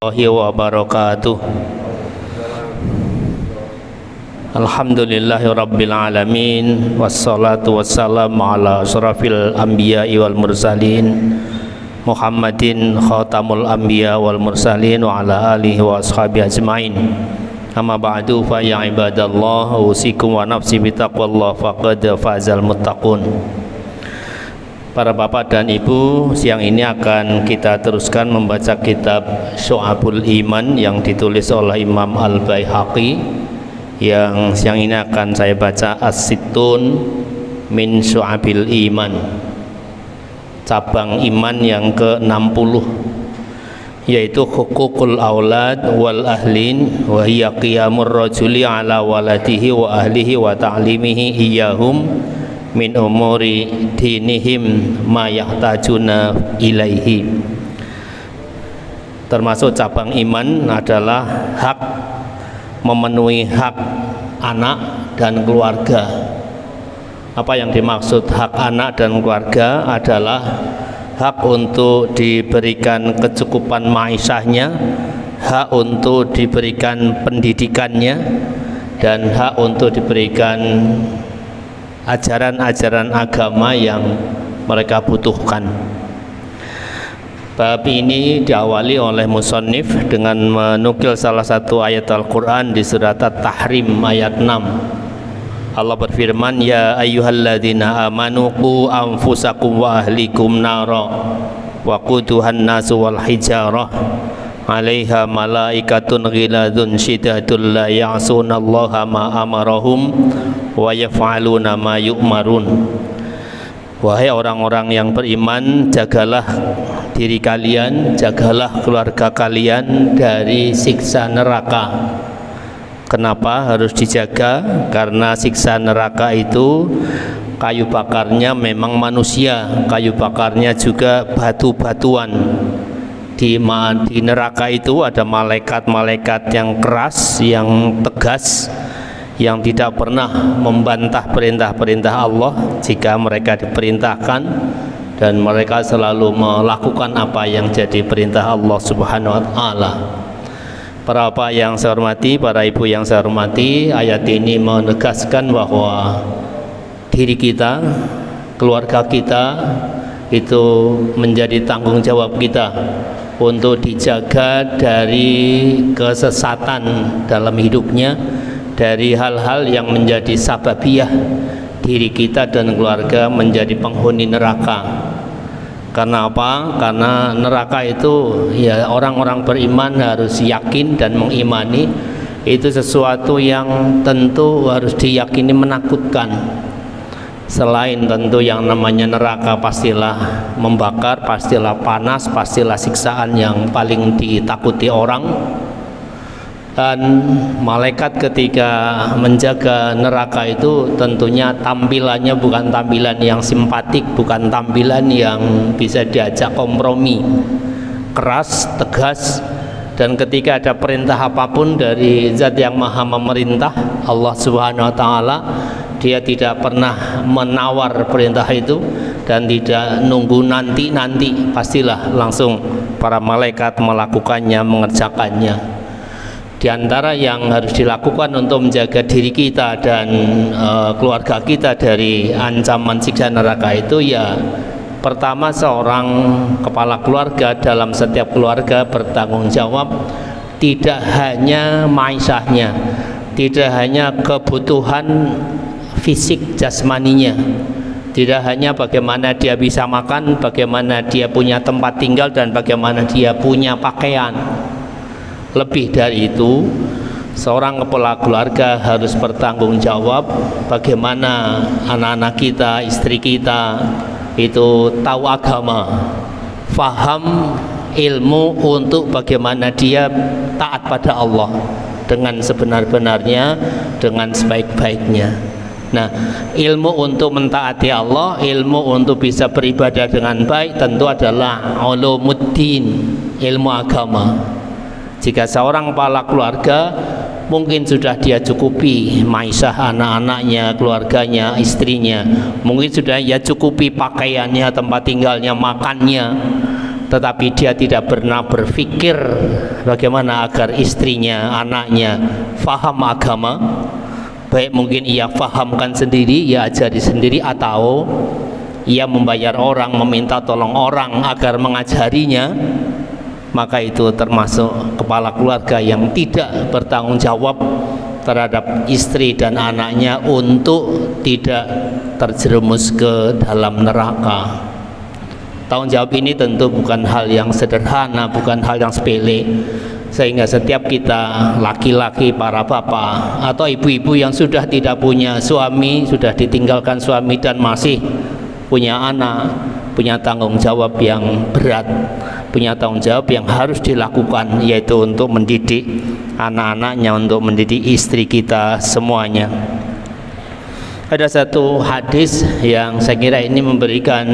warahmatullahi wabarakatuh. Alhamdulillahi rabbil alamin, wassalatu wassalamu ala asyrafil anbiya'i wal mursalin Muhammadin khatamul anbiya wal mursalin wa ala alihi wa ashabihi ajmain. Amma ba'du, fa ya ibadallah, usikum wa nafsi bitaqwallah, faqad fazal muttaqun. Para bapak dan ibu, siang ini akan kita teruskan membaca kitab Syu'abul Iman yang ditulis oleh Imam Al-Baihaqi, yang siang ini akan saya baca As-Sittun min Syu'abil Iman, cabang iman yang ke-60, yaitu hukukul aulad wal ahlin wa hiya qiyamur rajuli ala waladihi wa ahlihi wa ta'limihi iyahum min umuri dinihim ma yahtajuna ilaihi. Termasuk cabang iman adalah hak, memenuhi hak anak dan keluarga. Apa yang dimaksud hak anak dan keluarga adalah hak untuk diberikan kecukupan ma'isyahnya, hak untuk diberikan pendidikannya, dan hak untuk diberikan ajaran-ajaran agama yang mereka butuhkan. Bab ini diawali oleh musannif dengan menukil salah satu ayat Al-Quran di surat At-Tahrim ayat 6. Allah berfirman, ya ayyuhalladzina amanu qu anfusakum wa ahlikum nara wa quduhan nasu wal hijarah 'alaiha malaikatun ghiladun syidadun la ya'sunallaha ma amarahum wa yaf'aluna ma yu'marun. Wahai orang-orang yang beriman, jagalah diri kalian, jagalah keluarga kalian dari siksa neraka. Kenapa harus dijaga? Karena siksa neraka itu kayu bakarnya memang manusia, kayu bakarnya juga batu-batuan. Di neraka itu ada malaikat-malaikat yang keras, yang tegas, yang tidak pernah membantah perintah-perintah Allah jika mereka diperintahkan, dan mereka selalu melakukan apa yang jadi perintah Allah Subhanahu wa taala. Para bapak yang saya hormati, para ibu yang saya hormati, ayat ini menegaskan bahwa diri kita, keluarga kita itu menjadi tanggung jawab kita untuk dijaga dari kesesatan dalam hidupnya, dari hal-hal yang menjadi sababiyah diri kita dan keluarga menjadi penghuni neraka. Karena apa? Karena neraka itu ya orang-orang beriman harus yakin dan mengimani itu sesuatu yang tentu harus diyakini menakutkan. Selain tentu yang namanya neraka pastilah membakar, pastilah panas, pastilah siksaan yang paling ditakuti orang. Dan malaikat ketika menjaga neraka itu tentunya tampilannya bukan tampilan yang simpatik, bukan tampilan yang bisa diajak kompromi, keras, tegas. Dan ketika ada perintah apapun dari zat yang maha memerintah, Allah Subhanahu wa taala, dia tidak pernah menawar perintah itu dan tidak nunggu nanti, pastilah langsung para malaikat melakukannya, mengerjakannya. Di antara yang harus dilakukan untuk menjaga diri kita dan keluarga kita dari ancaman siksa neraka itu, ya pertama, seorang kepala keluarga dalam setiap keluarga bertanggung jawab tidak hanya ma'isyahnya, tidak hanya kebutuhan fisik jasmaninya, tidak hanya bagaimana dia bisa makan, bagaimana dia punya tempat tinggal, dan bagaimana dia punya pakaian. Lebih dari itu, seorang kepala keluarga harus bertanggung jawab bagaimana anak-anak kita, istri kita itu tahu agama, faham ilmu untuk bagaimana dia taat pada Allah dengan sebenar-benarnya, dengan sebaik-baiknya. Nah, ilmu untuk mentaati Allah, ilmu untuk bisa beribadah dengan baik tentu adalah ulumuddin, ilmu agama. Jika seorang kepala keluarga mungkin sudah dia cukupi ma'isyah anak-anaknya, keluarganya, istrinya, mungkin sudah ya cukupi pakaiannya, tempat tinggalnya, makannya, tetapi dia tidak pernah berpikir bagaimana agar istrinya, anaknya faham agama. Baik mungkin ia fahamkan sendiri, ia ajari sendiri, atau ia membayar orang, meminta tolong orang agar mengajarinya. Maka itu termasuk kepala keluarga yang tidak bertanggung jawab terhadap istri dan anaknya untuk tidak terjerumus ke dalam neraka. Tanggung jawab ini tentu bukan hal yang sederhana, bukan hal yang sepele, sehingga setiap kita laki-laki, para bapak atau ibu-ibu yang sudah tidak punya suami, sudah ditinggalkan suami dan masih punya anak, punya tanggung jawab yang berat, punya tanggung jawab yang harus dilakukan, yaitu untuk mendidik anak-anaknya, untuk mendidik istri kita semuanya. Ada satu hadis yang saya kira ini memberikan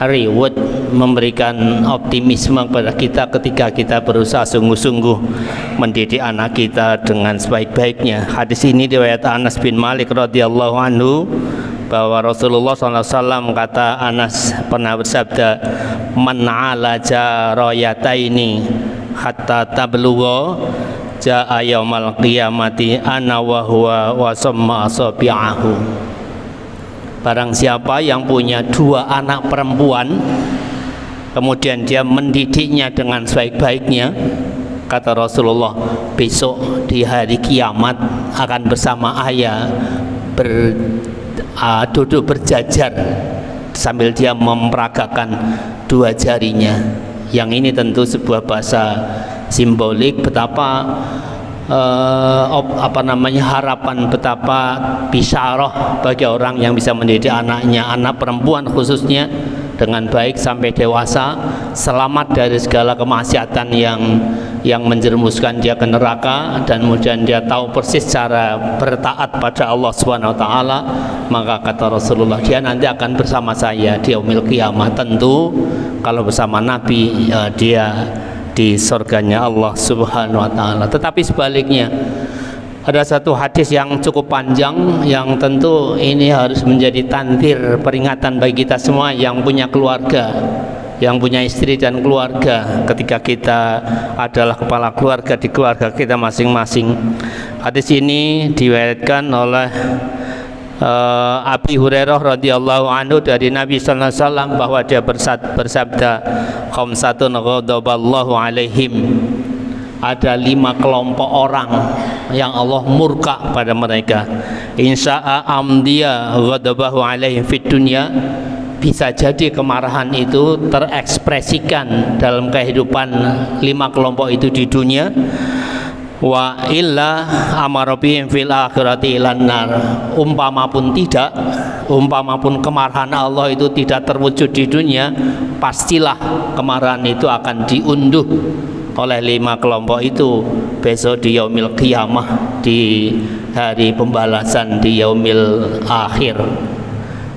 reward, memberikan optimisme kepada kita ketika kita berusaha sungguh-sungguh mendidik anak kita dengan sebaik-baiknya. Hadis ini riwayat Anas bin Malik radhiyallahu anhu, bahwa Rasulullah SAW kata, Anas pernah bersabda, man ala jarayataini hatta tablugha jaa yaumal qiyamati ana wa huwa wa samma asabi'ahu. Barang siapa yang punya dua anak perempuan, kemudian dia mendidiknya dengan sebaik-baiknya, kata Rasulullah, besok di hari kiamat akan bersama ayah duduk berjajar sambil dia memperagakan dua jarinya. Yang ini tentu sebuah bahasa simbolik betapa harapan, betapa bisyarah bagi orang yang bisa mendidik anaknya, anak perempuan khususnya, dengan baik sampai dewasa, selamat dari segala kemaksiatan yang menjerumuskan dia ke neraka, dan kemudian dia tahu persis cara bertaat pada Allah Subhanahu wa taala. Maka kata Rasulullah, dia nanti akan bersama saya di yaumil qiyamah. Tentu kalau bersama Nabi, dia di surganya Allah Subhanahu wa taala. Tetapi sebaliknya, ada satu hadis yang cukup panjang yang tentu ini harus menjadi tantir peringatan bagi kita semua yang punya keluarga, yang punya istri dan keluarga, ketika kita adalah kepala keluarga di keluarga kita masing-masing. Hadis ini diriwayatkan oleh Abi Hurairah radhiyallahu anhu dari Nabi sallallahu alaihi wasallam, bahwa dia bersabda, khamsatun ghadaballahu alaihim, ada 5 kelompok orang yang Allah murka pada mereka. Insya'a amdiya ghadabahu alaihim fid dunya, bisa jadi kemarahan itu terekspresikan dalam kehidupan 5 kelompok itu di dunia. Wa illa amarobihim fil akhirati ilan nar, umpama pun kemarahan Allah itu tidak terwujud di dunia, pastilah kemarahan itu akan diunduh oleh 5 kelompok itu besok di yaumil qiyamah, di hari pembalasan, di yaumil akhir.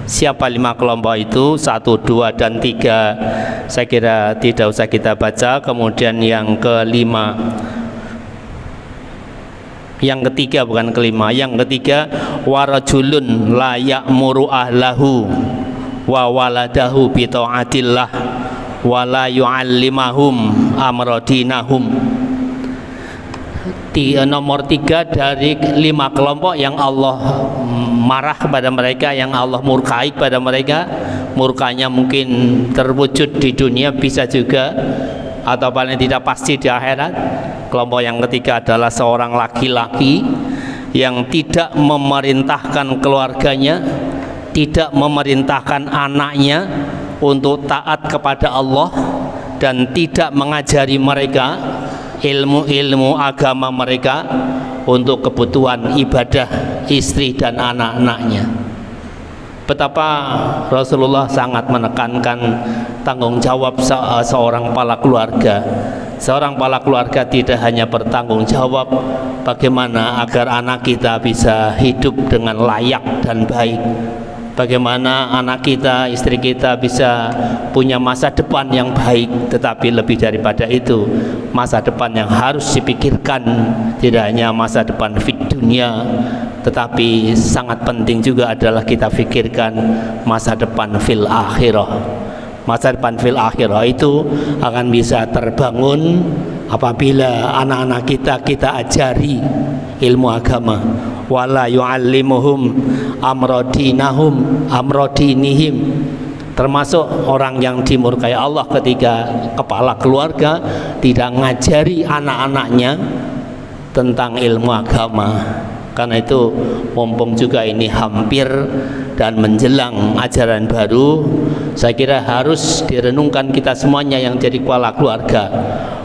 Siapa 5 kelompok itu? 1, 2, dan 3 saya kira tidak usah kita baca. Kemudian yang kelima, yang ketiga, bukan kelima, yang ketiga, warajulun la ya'muru ahlahu wa waladahu bi ta'atillah wa la yu'allimahum amradinahum. Nomor 3 dari 5 kelompok yang Allah marah kepada mereka, yang Allah murkai pada mereka. Murkanya mungkin terwujud di dunia, bisa juga, atau paling tidak pasti di akhirat. Kelompok yang ketiga adalah seorang laki-laki yang tidak memerintahkan keluarganya, tidak memerintahkan anaknya untuk taat kepada Allah, dan tidak mengajari mereka ilmu-ilmu agama mereka untuk kebutuhan ibadah istri dan anak-anaknya. Betapa Rasulullah sangat menekankan tanggung jawab seorang kepala keluarga. Seorang kepala keluarga tidak hanya bertanggung jawab bagaimana agar anak kita bisa hidup dengan layak dan baik, bagaimana anak kita, istri kita bisa punya masa depan yang baik, tetapi lebih daripada itu, masa depan yang harus dipikirkan tidak hanya masa depan fit dunia, tetapi sangat penting juga adalah kita pikirkan masa depan fil akhirah, masa depan fil akhirah itu akan bisa terbangun apabila anak-anak kita ajari ilmu agama. Wala yu'allimuhum amrodinihim, termasuk orang yang dimurkai Allah ketika kepala keluarga tidak ngajari anak-anaknya tentang ilmu agama. Karena itu mumpung juga ini hampir dan menjelang ajaran baru, saya kira harus direnungkan kita semuanya yang jadi kepala keluarga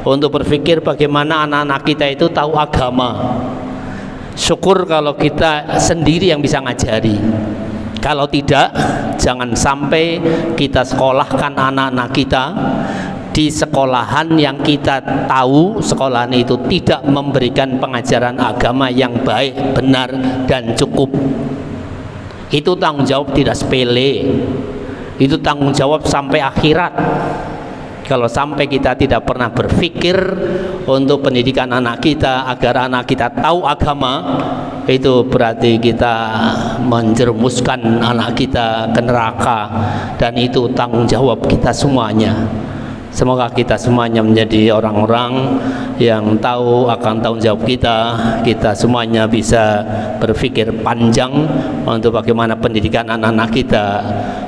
untuk berpikir bagaimana anak-anak kita itu tahu agama. Syukur kalau kita sendiri yang bisa ngajari. Kalau tidak, jangan sampai kita sekolahkan anak-anak kita di sekolahan yang kita tahu sekolahan itu tidak memberikan pengajaran agama yang baik, benar, dan cukup. Itu tanggung jawab tidak sepele, itu tanggung jawab sampai akhirat. Kalau sampai kita tidak pernah berpikir untuk pendidikan anak kita agar anak kita tahu agama, itu berarti kita menjerumuskan anak kita ke neraka, dan itu tanggung jawab kita semuanya. Semoga kita semuanya menjadi orang-orang yang tahu akan tanggung jawab kita. Kita semuanya bisa berpikir panjang untuk bagaimana pendidikan anak-anak kita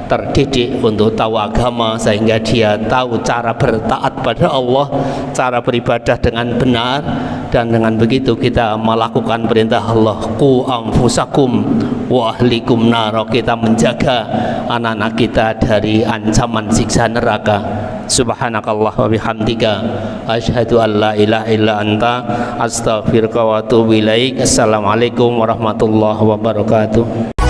terdidik untuk tahu agama, sehingga dia tahu cara bertaat pada Allah, cara beribadah dengan benar, dan dengan begitu kita melakukan perintah Allah, qu anfusakum wa ahlikum nar. Kita menjaga anak-anak kita dari ancaman siksa neraka. Subhanakallah wa bihamdika asyhadu an la ilaha illa anta astaghfiruka wa atubu ilaik. Assalamualaikum warahmatullahi wabarakatuh.